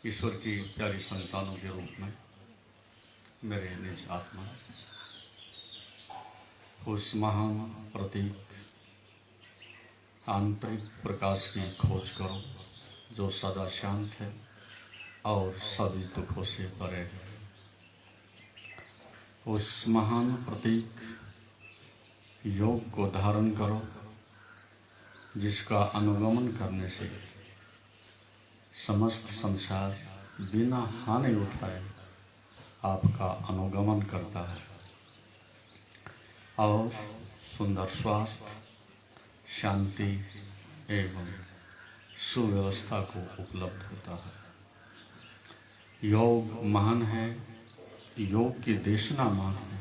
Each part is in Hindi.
ईश्वर की प्यारी संतानों के रूप में मेरे निज आत्मा उस महान प्रतीक आंतरिक प्रकाश की खोज करो जो सदा शांत है और सभी दुखों से परे है। उस महान प्रतीक योग को धारण करो जिसका अनुगमन करने से समस्त संसार बिना हानि उठाए आपका अनुगमन करता है और सुंदर स्वास्थ्य, शांति एवं सुव्यवस्था को उपलब्ध होता है। योग महान है, योग की देशना महान है,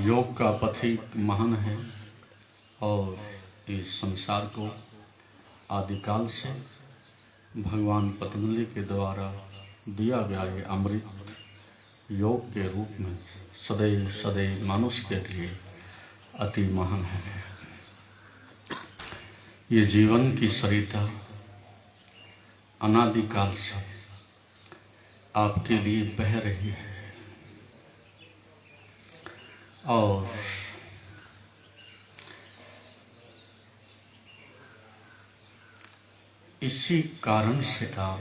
योग का पथिक महान है और इस संसार को आदिकाल से भगवान पतंजलि के द्वारा दिया गया ये अमृत योग के रूप में सदैव सदैव मनुष्य के लिए अति महान है। ये जीवन की सरिता अनादिकाल से आपके लिए बह रही है और इसी कारण से आप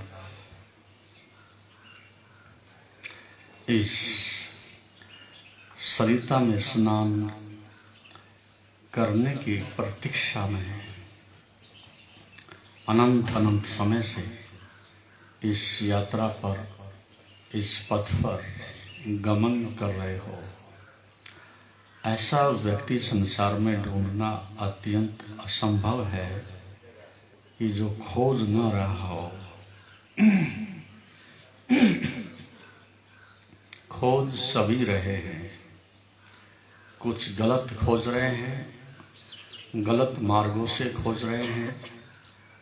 इस सरिता में स्नान करने की प्रतीक्षा में अनंत अनंत समय से इस यात्रा पर, इस पथ पर गमन कर रहे हो। ऐसा व्यक्ति संसार में ढूंढना अत्यंत असंभव है कि जो खोज न रहा हो। खोज सभी रहे हैं, कुछ गलत खोज रहे हैं, गलत मार्गों से खोज रहे हैं,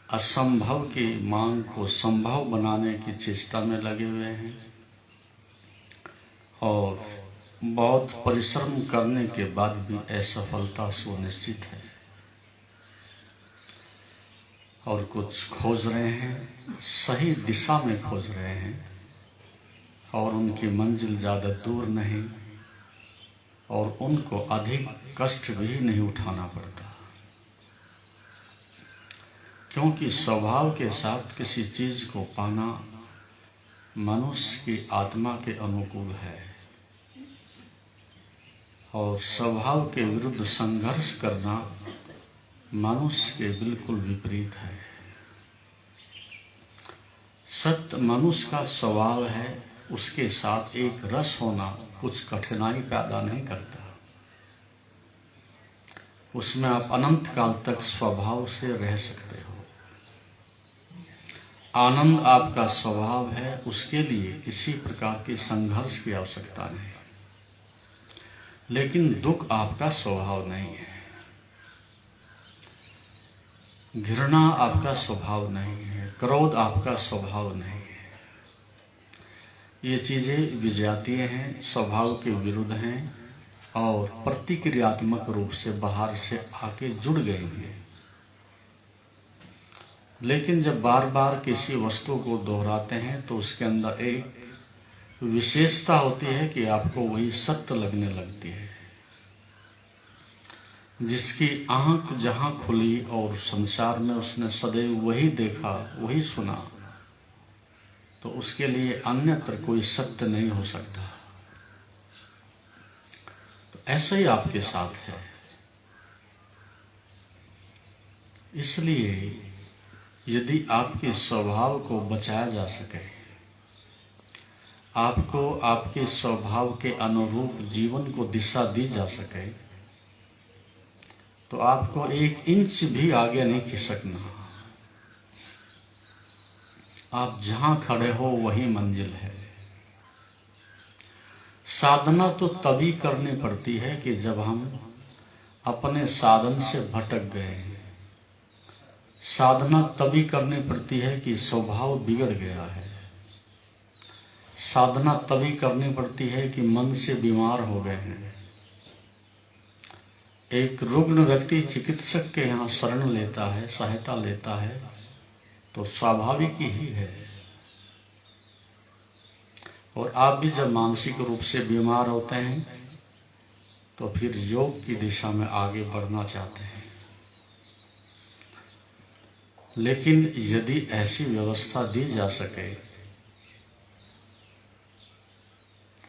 असंभव की मांग को संभव बनाने की चेष्टा में लगे हुए हैं और बहुत परिश्रम करने के बाद भी असफलता सुनिश्चित है। और कुछ खोज रहे हैं, सही दिशा में खोज रहे हैं और उनकी मंजिल ज़्यादा दूर नहीं और उनको अधिक कष्ट भी नहीं उठाना पड़ता, क्योंकि स्वभाव के साथ किसी चीज को पाना मनुष्य की आत्मा के अनुकूल है और स्वभाव के विरुद्ध संघर्ष करना मनुष्य के बिल्कुल विपरीत है। सत्य मनुष्य का स्वभाव है, उसके साथ एक रस होना कुछ कठिनाई पैदा नहीं करता। उसमें आप अनंत काल तक स्वभाव से रह सकते हो। आनंद आपका स्वभाव है, उसके लिए किसी प्रकार के संघर्ष की आवश्यकता नहीं। लेकिन दुख आपका स्वभाव नहीं है, घृणा आपका स्वभाव नहीं है, क्रोध आपका स्वभाव नहीं है। ये चीजें विजातीय हैं, स्वभाव के विरुद्ध हैं और प्रतिक्रियात्मक रूप से बाहर से आके जुड़ गई हैं। लेकिन जब बार बार किसी वस्तु को दोहराते हैं तो उसके अंदर एक विशेषता होती है कि आपको वही सत्य लगने लगती है। जिसकी आंख जहां खुली और संसार में उसने सदैव वही देखा, वही सुना, तो उसके लिए अन्यत्र कोई सत्य नहीं हो सकता। तो ऐसा ही आपके साथ है। इसलिए यदि आपके स्वभाव को बचाया जा सके, आपको आपके स्वभाव के अनुरूप जीवन को दिशा दी जा सके, तो आपको एक इंच भी आगे नहीं खिसकना। आप जहां खड़े हो वही मंजिल है। साधना तो तभी करनी पड़ती है कि जब हम अपने साधन से भटक गए। साधना तभी करनी पड़ती है कि स्वभाव बिगड़ गया है। साधना तभी करनी पड़ती है कि मन से बीमार हो गए हैं। एक रुग्ण व्यक्ति चिकित्सक के यहाँ शरण लेता है, सहायता लेता है, तो स्वाभाविक ही है और आप भी जब मानसिक रूप से बीमार होते हैं तो फिर योग की दिशा में आगे बढ़ना चाहते हैं, लेकिन यदि ऐसी व्यवस्था दी जा सके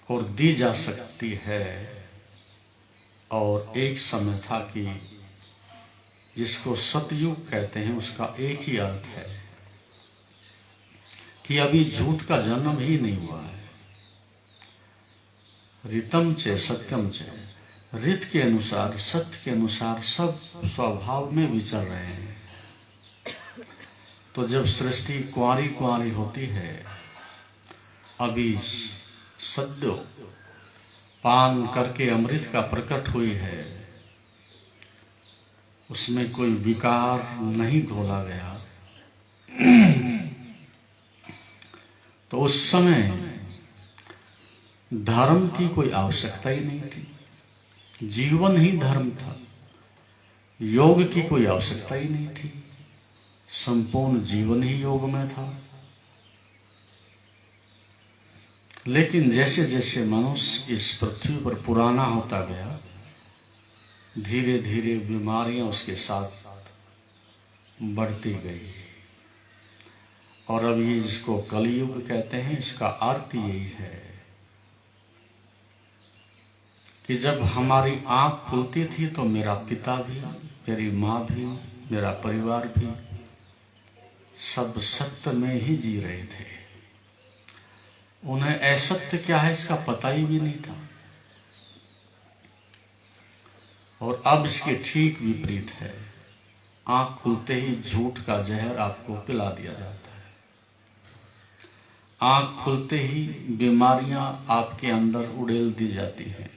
और दी जा सकती है, और एक समय था कि जिसको सतयुग कहते हैं उसका एक ही अर्थ है कि अभी झूठ का जन्म ही नहीं हुआ है। ऋतम चे सत्यम चे, ऋत के अनुसार सत्य के अनुसार सब स्वभाव में विचर रहे हैं। तो जब सृष्टि कुंवारी कुंवारी होती है, अभी सद्यो पान करके अमृत का प्रकट हुई है, उसमें कोई विकार नहीं घोला गया, तो उस समय धर्म की कोई आवश्यकता ही नहीं थी, जीवन ही धर्म था, योग की कोई आवश्यकता ही नहीं थी, संपूर्ण जीवन ही योग में था। लेकिन जैसे जैसे मनुष्य इस पृथ्वी पर पुराना होता गया, धीरे धीरे बीमारियां उसके साथ बढ़ती गई, और अब ये जिसको कलयुग कहते हैं, इसका अर्थ यही है कि जब हमारी आंख खुलती थी तो मेरा पिता भी, मेरी माँ भी, मेरा परिवार भी सब सत्य में ही जी रहे थे। उन्हें असत्य क्या है इसका पता ही भी नहीं था। और अब इसके ठीक विपरीत है, आंख खुलते ही झूठ का जहर आपको पिला दिया जाता है, आंख खुलते ही बीमारियां आपके अंदर उड़ेल दी जाती हैं।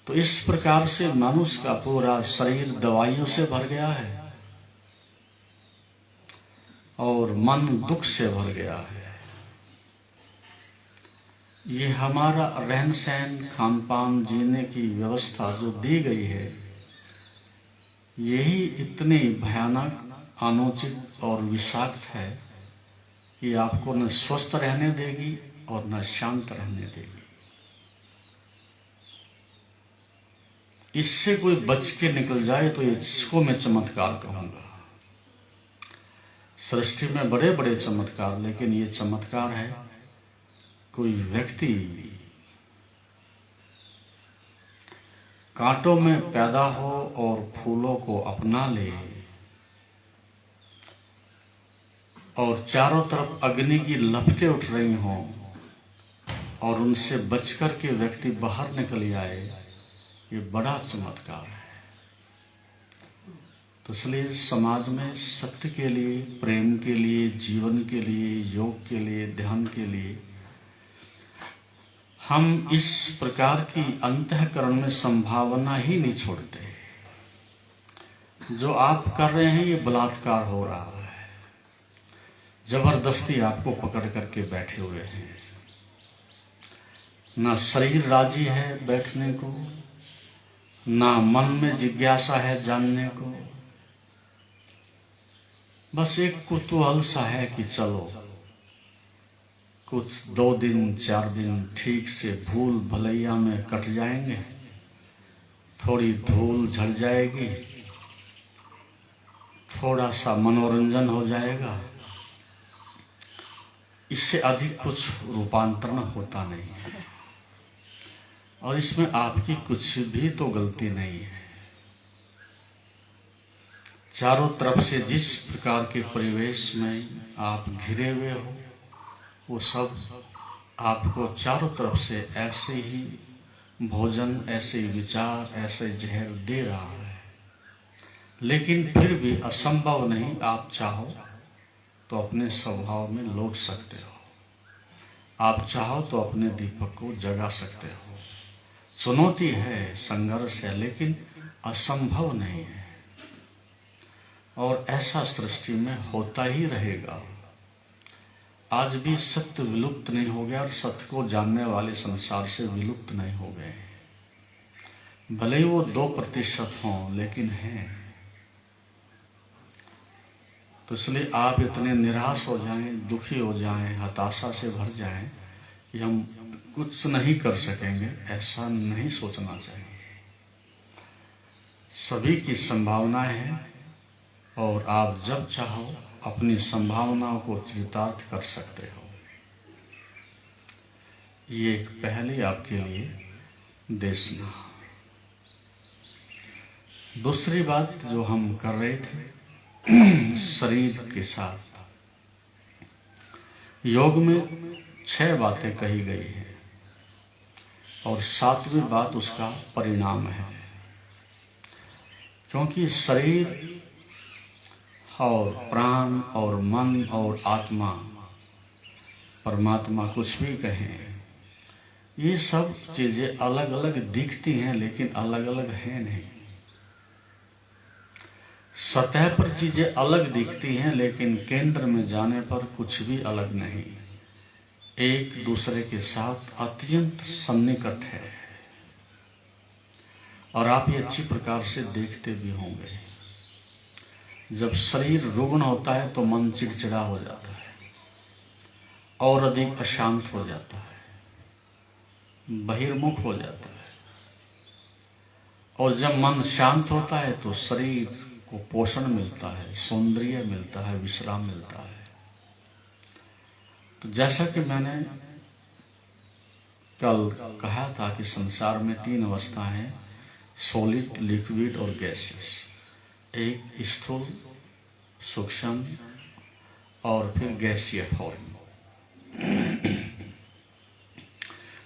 तो इस प्रकार से मनुष्य का पूरा शरीर दवाइयों से भर गया है और मन दुख से भर गया है। ये हमारा रहन सहन, खान पान, जीने की व्यवस्था जो दी गई है, यही इतनी भयानक, अनुचित और विषाक्त है कि आपको न स्वस्थ रहने देगी और न शांत रहने देगी। इससे कोई बच के निकल जाए तो इसको मैं चमत्कार कहूंगा। सृष्टि में बड़े बड़े चमत्कार, लेकिन ये चमत्कार है कोई व्यक्ति कांटों में पैदा हो और फूलों को अपना ले, और चारों तरफ अग्नि की लपटें उठ रही हों और उनसे बचकर के व्यक्ति बाहर निकल आए, ये बड़ा चमत्कार है। तो इसलिए समाज में सत्य के लिए, प्रेम के लिए, जीवन के लिए, योग के लिए, ध्यान के लिए हम इस प्रकार की अंतःकरण में संभावना ही नहीं छोड़ते। जो आप कर रहे हैं ये बलात्कार हो रहा है, जबरदस्ती आपको पकड़ करके बैठे हुए हैं, ना शरीर राजी है बैठने को, ना मन में जिज्ञासा है जानने को, बस एक कुतूहल सा है कि चलो कुछ 2 दिन 4 दिन ठीक से भूल भलैया में कट जाएंगे, थोड़ी धूल झड़ जाएगी, थोड़ा सा मनोरंजन हो जाएगा, इससे अधिक कुछ रूपांतरण होता नहीं है। और इसमें आपकी कुछ भी तो गलती नहीं है। चारों तरफ से जिस प्रकार के परिवेश में आप घिरे हुए हो, वो सब आपको चारों तरफ से ऐसे ही भोजन, ऐसे ही विचार, ऐसे जहर दे रहा है। लेकिन फिर भी असंभव नहीं, आप चाहो तो अपने स्वभाव में लौट सकते हो, आप चाहो तो अपने दीपक को जगा सकते हो। चुनौती है, संघर्ष है, लेकिन असंभव नहीं है। और ऐसा सृष्टि में होता ही रहेगा। आज भी सत्य विलुप्त नहीं हो गया और सत्य को जानने वाले संसार से विलुप्त नहीं हो गए। भले ही वो 2% हों, लेकिन हैं। तो इसलिए आप इतने निराश हो जाएं, दुखी हो जाएं, हताशा से भर जाएं कि हम कुछ नहीं कर सकेंगे, ऐसा नहीं सोचना चाहिए। सभी की संभावनाएं हैं और आप जब चाहो अपनी संभावनाओं को चरितार्थ कर सकते हो। ये एक पहले आपके लिए देशना। दूसरी बात जो हम कर रहे थे शरीर के साथ, योग में 6 बातें कही गई हैं और 7वीं बात उसका परिणाम है। क्योंकि शरीर और प्राण और मन और आत्मा, परमात्मा कुछ भी कहें, ये सब चीजें अलग अलग दिखती हैं लेकिन अलग अलग हैं नहीं। सतह पर चीजें अलग दिखती हैं लेकिन केंद्र में जाने पर कुछ भी अलग नहीं, एक दूसरे के साथ अत्यंत सन्निकट है। और आप ये अच्छी प्रकार से देखते भी होंगे, जब शरीर रुग्ण होता है तो मन चिड़चिड़ा हो जाता है और अधिक अशांत हो जाता है, बहिर्मुख हो जाता है। और जब मन शांत होता है तो शरीर को पोषण मिलता है, सौंदर्य मिलता है, विश्राम मिलता है। तो जैसा कि मैंने कल कहा था कि संसार में 3 अवस्था हैं, सॉलिड, लिक्विड और गैसियस। एक स्थूल, सूक्ष्म और फिर गैसीय फॉर्म।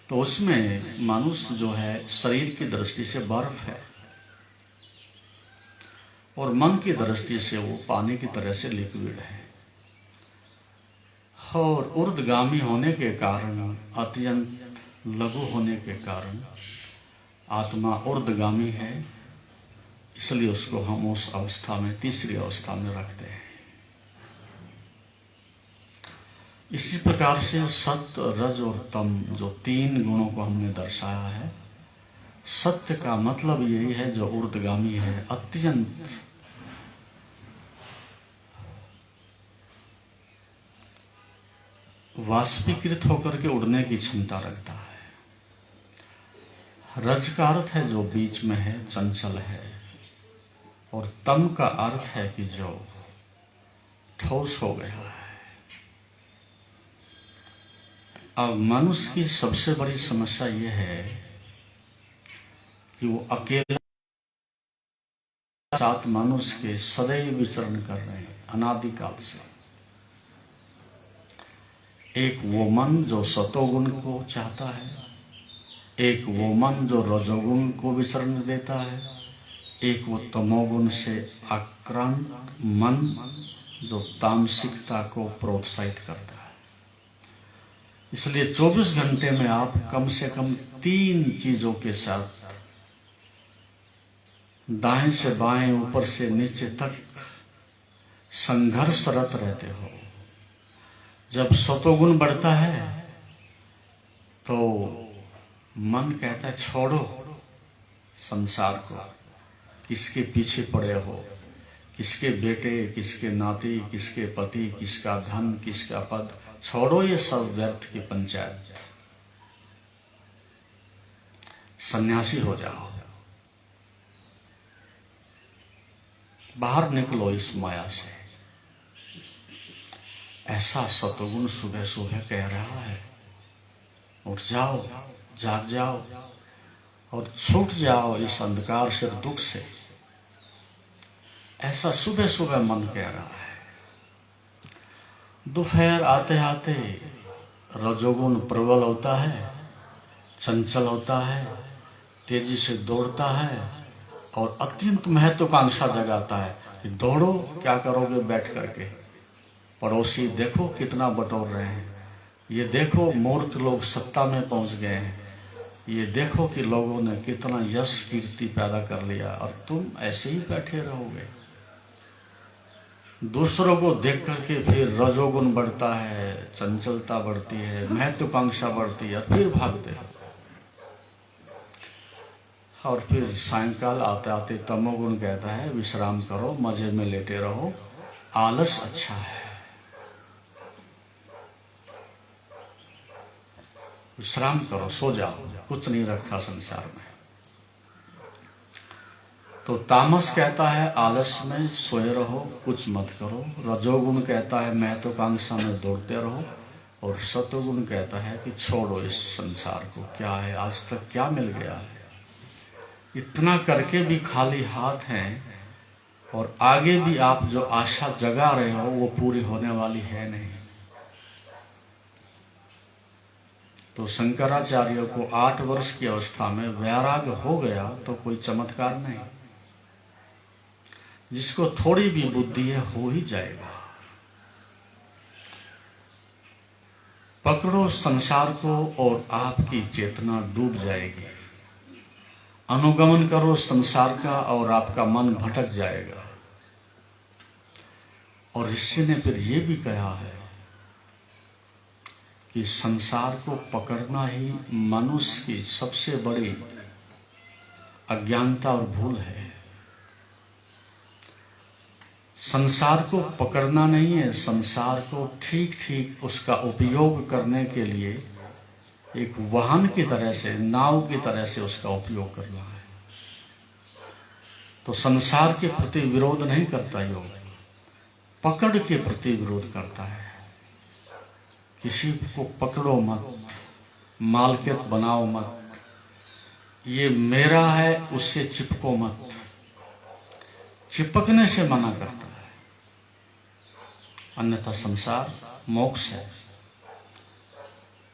तो उसमें मनुष्य जो है शरीर की दृष्टि से बर्फ है और मन की दृष्टि से वो पानी की तरह से लिक्विड है। और ऊर्ध्वगामी होने के कारण, अत्यंत लघु होने के कारण आत्मा ऊर्ध्वगामी है, इसलिए उसको हम उस अवस्था में, तीसरी अवस्था में रखते हैं। इसी प्रकार से सत्य, रज और तम, जो 3 गुणों को हमने दर्शाया है। सत्य का मतलब यही है जो ऊर्ध्वगामी है, अत्यंत वाष्पीकृत होकर के उड़ने की क्षमता रखता है। रज का अर्थ है जो बीच में है, चंचल है, और तम का अर्थ है कि जो ठोस हो गया है। अब मनुष्य की सबसे बड़ी समस्या यह है कि वो अकेले साथ मनुष्य के सदैव विचरण कर रहे हैं अनादिकाल से। एक वो मन जो सतोगुण को चाहता है, एक वो मन जो रजोगुण को विचरण देता है, एक वो तमोगुण से आक्रांत मन जो तामसिकता को प्रोत्साहित करता है। इसलिए 24 घंटे में आप कम से कम 3 चीजों के साथ दाएं से बाएं, ऊपर से नीचे तक संघर्षरत रहते हो। जब सतोगुण बढ़ता है तो मन कहता है छोड़ो संसार को, किसके पीछे पड़े हो, किसके बेटे, किसके नाती, किसके पति, किसका धन, किसका पद, छोड़ो ये सब व्यर्थ की पंचायत, सन्यासी हो जाओ, बाहर निकलो इस माया से। ऐसा सतोगुण सुबह सुबह कह रहा है, उठ जाओ, जाग जाओ और छूट जाओ इस अंधकार से, दुख से। ऐसा सुबह सुबह मन कह रहा है। दोपहर आते आते रजोगुण प्रबल होता है, चंचल होता है, तेजी से दौड़ता है और अत्यंत महत्वाकांक्षा जगाता है कि दौड़ो, क्या करोगे बैठ करके, पड़ोसी देखो कितना बटोर रहे हैं, ये देखो मूर्ख लोग सत्ता में पहुंच गए हैं, ये देखो कि लोगों ने कितना यश कीर्ति पैदा कर लिया और तुम ऐसे ही बैठे रहोगे। दूसरों को देख करके फिर रजोगुण बढ़ता है, चंचलता बढ़ती है, महत्वाकांक्षा बढ़ती है, फिर भागते हो। और फिर सायंकाल आते आते तमोगुण कहता है विश्राम करो, मजे में लेटे रहो, आलस अच्छा है। विश्राम करो, सो जाओ, कुछ नहीं रखा संसार में। तो तामस कहता है आलस में सोए रहो, कुछ मत करो। रजोगुण कहता है महत्वाकांक्षा में दौड़ते रहो। और सतोगुण कहता है कि छोड़ो इस संसार को, क्या है, आज तक क्या मिल गया है, इतना करके भी खाली हाथ हैं, और आगे भी आप जो आशा जगा रहे हो वो पूरी होने वाली है नहीं। तो शंकराचार्य को 8 वर्ष की अवस्था में वैराग्य हो गया तो कोई चमत्कार नहीं। जिसको थोड़ी भी बुद्धि है हो ही जाएगा। पकड़ो संसार को और आपकी चेतना डूब जाएगी। अनुगमन करो संसार का और आपका मन भटक जाएगा। और ऋषि ने फिर ये भी कहा है कि संसार को पकड़ना ही मनुष्य की सबसे बड़ी अज्ञानता और भूल है। संसार को पकड़ना नहीं है, संसार को ठीक ठीक उसका उपयोग करने के लिए एक वाहन की तरह से, नाव की तरह से उसका उपयोग करना है। तो संसार के प्रति विरोध नहीं करता योग, पकड़ के प्रति विरोध करता है। किसी को पकड़ो मत, मालकियत बनाओ मत, ये मेरा है उससे चिपको मत, चिपकने से मना करता है। अन्यथा संसार मोक्ष है,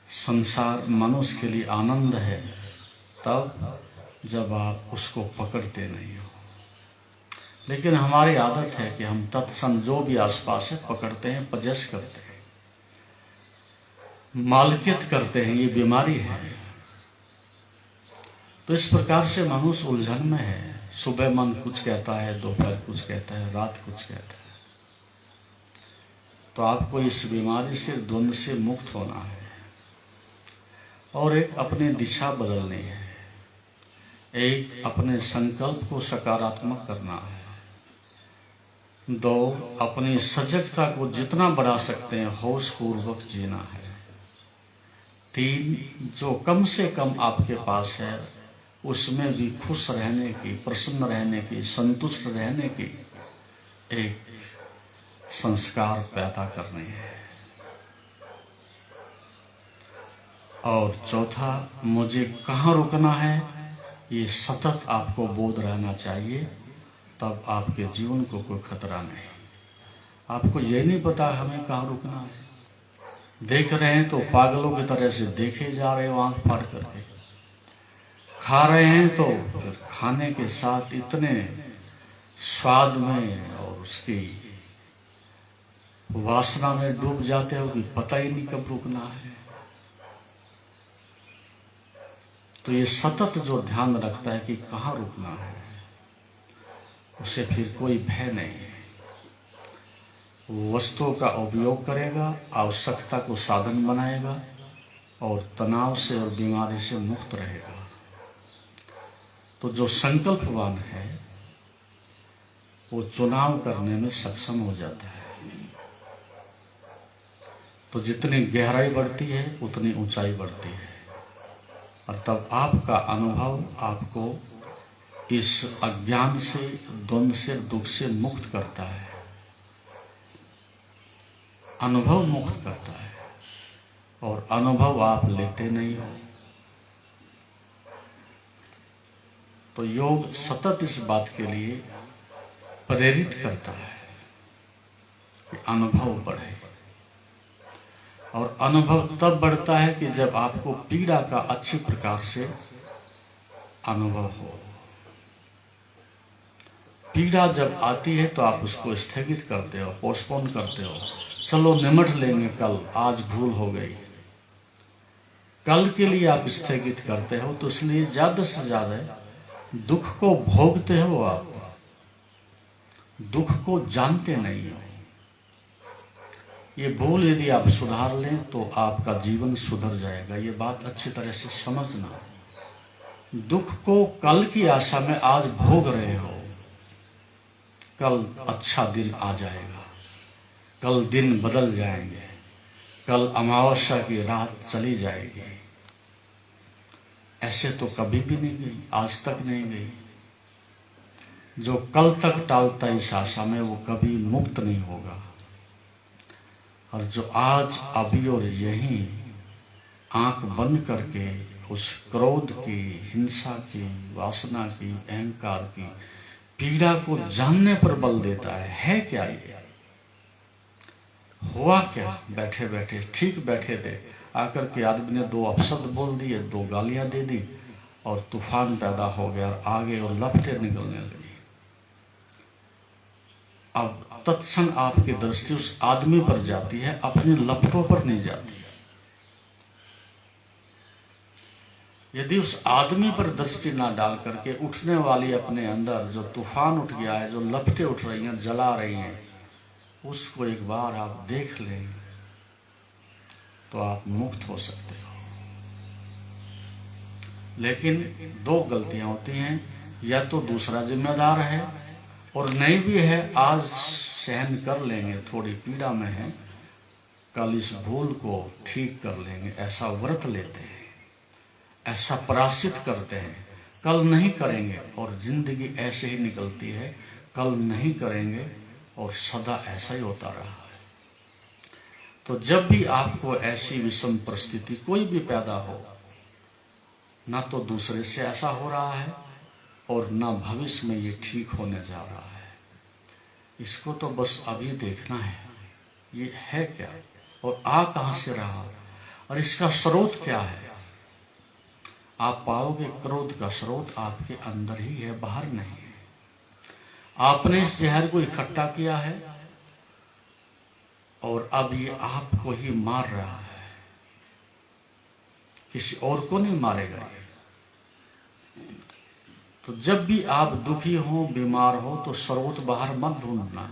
संसार मनुष्य के लिए आनंद है तब जब आप उसको पकड़ते नहीं हो। लेकिन हमारी आदत है कि हम तत्सम जो भी आसपास है पकड़ते हैं, पजेस करते हैं, मालकियत करते हैं। ये बीमारी है। तो इस प्रकार से मनुष्य उलझन में है। सुबह मन कुछ कहता है, दोपहर कुछ कहता है, रात कुछ कहता है। तो आपको इस बीमारी से, द्वंद्व से मुक्त होना है और एक अपनी दिशा बदलनी है, एक अपने संकल्प को सकारात्मक करना है, 2 अपनी सजगता को जितना बढ़ा सकते हैं होश पूर्वक जीना है, 3 जो कम से कम आपके पास है उसमें भी खुश रहने की, प्रसन्न रहने की, संतुष्ट रहने की एक संस्कार पैदा करने हैं। और चौथा, मुझे कहाँ रुकना है, ये सतत आपको बोध रहना चाहिए। तब आपके जीवन को कोई खतरा नहीं। आपको ये नहीं पता हमें कहाँ रुकना है, देख रहे हैं तो पागलों की तरह से देखे जा रहे हो, आंख फाड़ करके खा रहे हैं तो फिर खाने के साथ इतने स्वाद में और उसकी वासना में डूब जाते हो कि पता ही नहीं कब रुकना है। तो ये सतत जो ध्यान रखता है कि कहाँ रुकना है, उसे फिर कोई भय नहीं है। वस्तुओं का उपयोग करेगा, आवश्यकता को साधन बनाएगा और तनाव से और बीमारी से मुक्त रहेगा। तो जो संकल्पवान है वो चुनाव करने में सक्षम हो जाता है। तो जितनी गहराई बढ़ती है उतनी ऊंचाई बढ़ती है, और तब आपका अनुभव आपको इस अज्ञान से, द्वंद्व से, दुख से मुक्त करता है, अनुभव मुक्त करता है। और अनुभव आप लेते नहीं हो। तो योग सतत इस बात के लिए प्रेरित करता है कि अनुभव बढ़े। और अनुभव तब बढ़ता है कि जब आपको पीड़ा का अच्छी प्रकार से अनुभव हो। पीड़ा जब आती है तो आप उसको स्थगित करते हो, पोस्टपोन करते हो, चलो निमट लेंगे कल, आज भूल हो गई, कल के लिए आप स्थगित करते हो। तो इसलिए ज्यादा से ज्यादा दुख को भोगते हो, आप दुख को जानते नहीं हो। ये भूल यदि आप सुधार लें तो आपका जीवन सुधर जाएगा। ये बात अच्छी तरह से समझना। दुख को कल की आशा में आज भोग रहे हो, कल अच्छा दिन आ जाएगा, कल दिन बदल जाएंगे, कल अमावस्या की रात चली जाएगी। ऐसे तो कभी भी नहीं गई, आज तक नहीं गई। जो कल तक टालता इस आशा में, वो कभी मुक्त नहीं होगा। और जो आज, अभी और यहीं आंख बंद करके उस क्रोध की, हिंसा की, वासना की, अहंकार की पीड़ा को जानने पर बल देता है क्या ये? हुआ क्या? बैठे बैठे ठीक बैठे थे, आकर के आदमी ने दो अपशब्द बोल दिए, दो गालियां दे दी और तूफान पैदा हो गया और आगे और लपटें निकलने लगी। अब तत्क्षण आपकी दृष्टि उस आदमी पर जाती है, अपनी लपटों पर नहीं जाती। यदि उस आदमी पर दृष्टि ना डाल करके उठने वाली अपने अंदर जो तूफान उठ गया है, जो लपटें उठ रही हैं, जला रही हैं, उसको एक बार आप देख लें तो आप मुक्त हो सकते हो। लेकिन दो गलतियां होती हैं, या तो दूसरा जिम्मेदार है और नहीं भी है, आज सहन कर लेंगे, थोड़ी पीड़ा में है, कल इस भूल को ठीक कर लेंगे, ऐसा व्रत लेते हैं, ऐसा प्रायश्चित करते हैं, कल नहीं करेंगे और जिंदगी ऐसे ही निकलती है, कल नहीं करेंगे और सदा ऐसा ही होता रहा है। तो जब भी आपको ऐसी विषम परिस्थिति कोई भी पैदा हो, ना तो दूसरे से ऐसा हो रहा है और ना भविष्य में ये ठीक होने जा रहा है, इसको तो बस अभी देखना है ये है क्या और आ कहां से रहा और इसका स्रोत क्या है। आप पाओगे क्रोध का स्रोत आपके अंदर ही है, बाहर नहीं है। आपने इस जहर को इकट्ठा किया है और अब ये आपको ही मार रहा है, किसी और को नहीं मारेगा। तो जब भी आप दुखी हो, बीमार हो, तो स्रोत बाहर मत ढूंढना,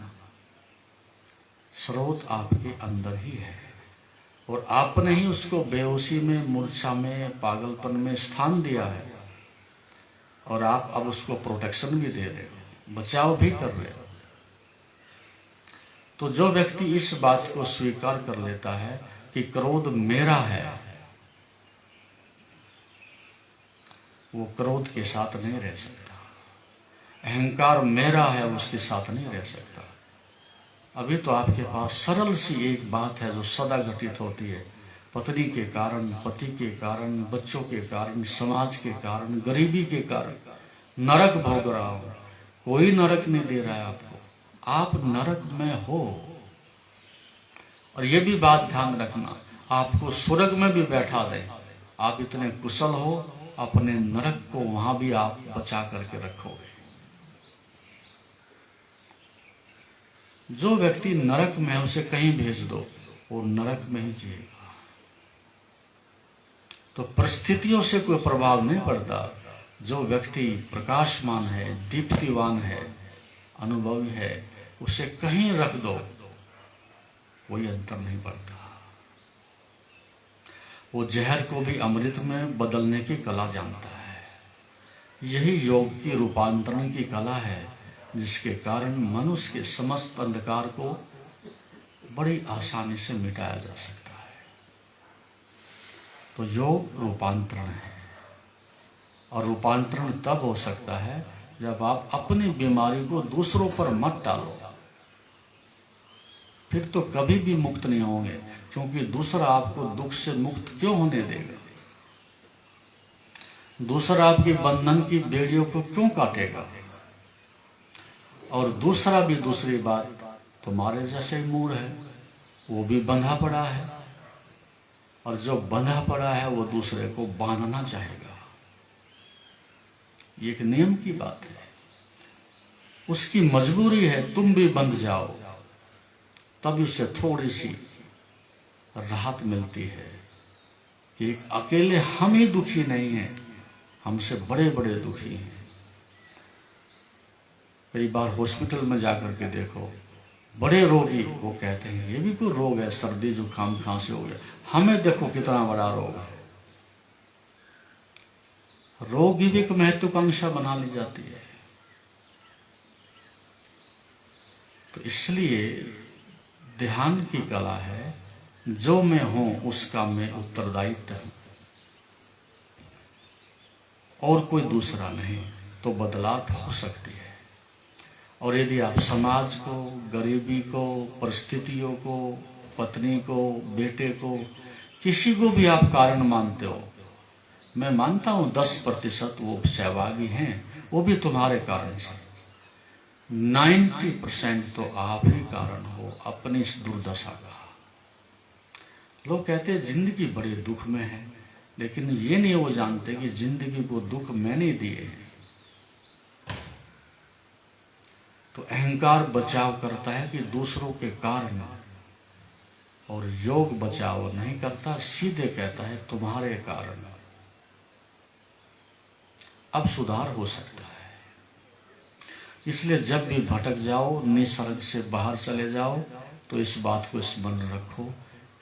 स्रोत आपके अंदर ही है और आपने ही उसको बेहोशी में, मूर्छा में, पागलपन में स्थान दिया है और आप अब उसको प्रोटेक्शन भी दे रहे हो, बचाव भी कर रहे हो। तो जो व्यक्ति इस बात को स्वीकार कर लेता है कि क्रोध मेरा है, वो क्रोध के साथ नहीं रह सकता। अहंकार मेरा है, उसके साथ नहीं रह सकता। अभी तो आपके पास सरल सी एक बात है जो सदा घटित होती है, पत्नी के कारण, पति के कारण, बच्चों के कारण, समाज के कारण, गरीबी के कारण नरक भोग रहा हूं। कोई नरक नहीं दे रहा है आपको, आप नरक में हो। और ये भी बात ध्यान रखना, आपको स्वर्ग में भी बैठा दे, आप इतने कुशल हो, अपने नरक को वहां भी आप बचा करके रखोगे। जो व्यक्ति नरक में है उसे कहीं भेज दो, वो नरक में ही जिएगा। तो परिस्थितियों से कोई प्रभाव नहीं पड़ता। जो व्यक्ति प्रकाशमान है, दीप्तिवान है, अनुभवी है, उसे कहीं रख दो, कोई अंतर नहीं पड़ता। वो जहर को भी अमृत में बदलने की कला जानता है। यही योग की रूपांतरण की कला है, जिसके कारण मनुष्य के समस्त अंधकार को बड़ी आसानी से मिटाया जा सकता है। तो योग रूपांतरण है और रूपांतरण तब हो सकता है जब आप अपनी बीमारी को दूसरों पर मत डालो, फिर तो कभी भी मुक्त नहीं होंगे, क्योंकि दूसरा आपको दुख से मुक्त क्यों होने देगा? दूसरा आपके बंधन की बेड़ियों को क्यों काटेगा? और दूसरा भी दूसरी बात, तुम्हारे जैसे मूड है, वो भी बंधा पड़ा है और जो बंधा पड़ा है वो दूसरे को बांधना चाहेगा। ये एक नियम की बात है, उसकी मजबूरी है, तुम भी बंध जाओ, तभी उसे थोड़ी सी राहत मिलती है कि अकेले हम ही दुखी नहीं हैं, हमसे बड़े बड़े दुखी हैं। कई बार हॉस्पिटल में जाकर के देखो, बड़े रोगी वो कहते हैं ये भी कोई रोग है, सर्दी जुकाम खांसी हो गया, हमें देखो कितना बड़ा रोग है। रोग भी एक महत्वाकांक्षा बना ली जाती है। तो इसलिए ध्यान की कला है, जो मैं हूं उसका मैं उत्तरदायित्व हूं और कोई दूसरा नहीं, तो बदलाव हो सकती है। और यदि आप समाज को, गरीबी को, परिस्थितियों को, पत्नी को, बेटे को, किसी को भी आप कारण मानते हो, मैं मानता हूं 10% वो सहभागी हैं, वो भी तुम्हारे कारण से। 90% तो आप ही कारण हो अपनी इस दुर्दशा का। लोग कहते हैं जिंदगी बड़े दुख में है, लेकिन ये नहीं वो जानते कि जिंदगी को दुख मैंने दिए हैं। तो अहंकार बचाव करता है कि दूसरों के कारण, और योग बचाव नहीं करता, सीधे कहता है तुम्हारे कारण। अब सुधार हो सकता है। इसलिए जब भी भटक जाओ, निसर्ग से बाहर चले जाओ, तो इस बात को स्मरण रखो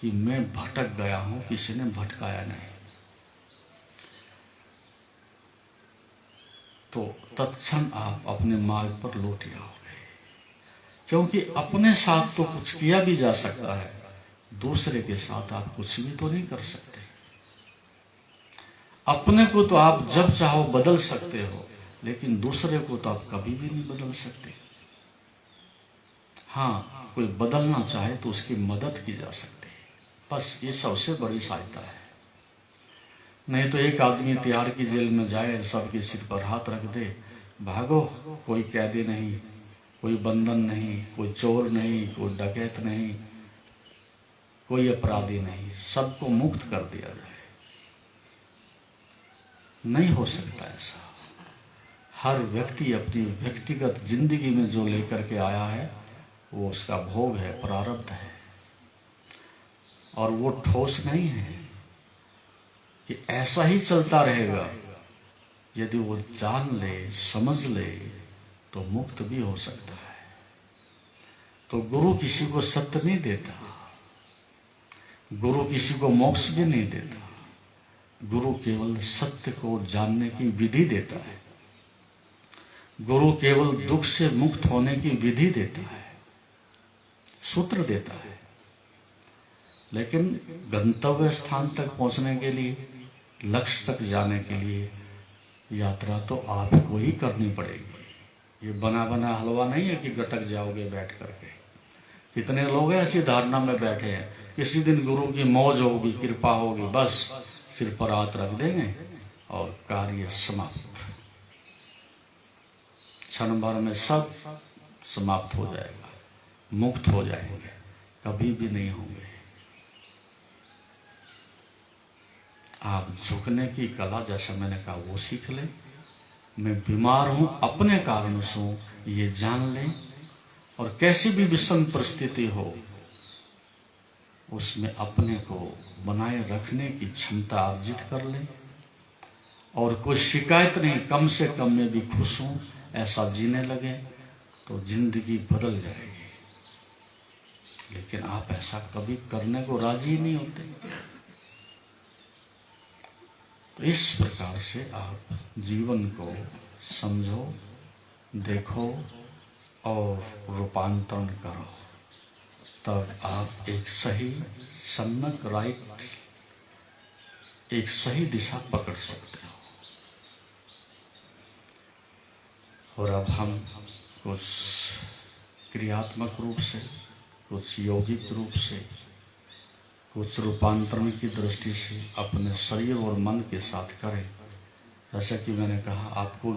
कि मैं भटक गया हूं, किसी ने भटकाया नहीं। तो तत्क्षण आप अपने मार्ग पर लौट आओगे, क्योंकि अपने साथ तो कुछ किया भी जा सकता है, दूसरे के साथ आप कुछ भी तो नहीं कर सकते। अपने को तो आप जब चाहो बदल सकते हो, लेकिन दूसरे को तो आप कभी भी नहीं बदल सकते। हाँ, कोई बदलना चाहे तो उसकी मदद की जा सकती है, बस ये सबसे बड़ी सहायता है। नहीं तो एक आदमी तिहाड़ की जेल में जाए, सबके सिर पर हाथ रख दे, भागो, कोई कैदी नहीं, कोई बंधन नहीं, कोई चोर नहीं, कोई डकैत नहीं, कोई अपराधी नहीं, सबको मुक्त कर दिया जाए, नहीं हो सकता ऐसा। हर व्यक्ति अपनी व्यक्तिगत जिंदगी में जो लेकर के आया है, वो उसका भोग है, प्रारब्ध है, और वो ठोस नहीं है कि ऐसा ही चलता रहेगा। यदि वो जान ले, समझ ले, तो मुक्त भी हो सकता है। तो गुरु किसी को सत्य नहीं देता, गुरु किसी को मोक्ष भी नहीं देता, गुरु केवल सत्य को जानने की विधि देता है। गुरु केवल दुख से मुक्त होने की विधि देता है, सूत्र देता है। लेकिन गंतव्य स्थान तक पहुंचने के लिए, लक्ष्य तक जाने के लिए यात्रा तो आपको ही करनी पड़ेगी। ये बना बना हलवा नहीं है कि गटक जाओगे बैठ करके। कितने लोग ऐसी धारणा में बैठे हैं, किसी दिन गुरु की मौज होगी, कृपा होगी, बस सिर पर हाथ रख देंगे और कार्य समाप्त। क्षण भर में सब समाप्त हो जाएगा, मुक्त हो जाएंगे, कभी भी नहीं होंगे। आप झुकने की कला, जैसा मैंने कहा, वो सीख लें। मैं बीमार हूं अपने कारण से हूं, ये जान लें, और कैसी भी विषम परिस्थिति हो, उसमें अपने को बनाए रखने की क्षमता अर्जित कर लें। और कोई शिकायत नहीं, कम से कम में भी खुश हूं, ऐसा जीने लगे तो जिंदगी बदल जाएगी। लेकिन आप ऐसा कभी करने को राजी नहीं होते। तो इस प्रकार से आप जीवन को समझो, देखो और रूपांतरण करो, तब आप एक सही सम्यक राइट, एक सही दिशा पकड़ सकते हो। और अब हम कुछ क्रियात्मक रूप से, कुछ यौगिक रूप से, कुछ रूपांतरण की दृष्टि से अपने शरीर और मन के साथ करें। जैसा कि मैंने कहा, आपको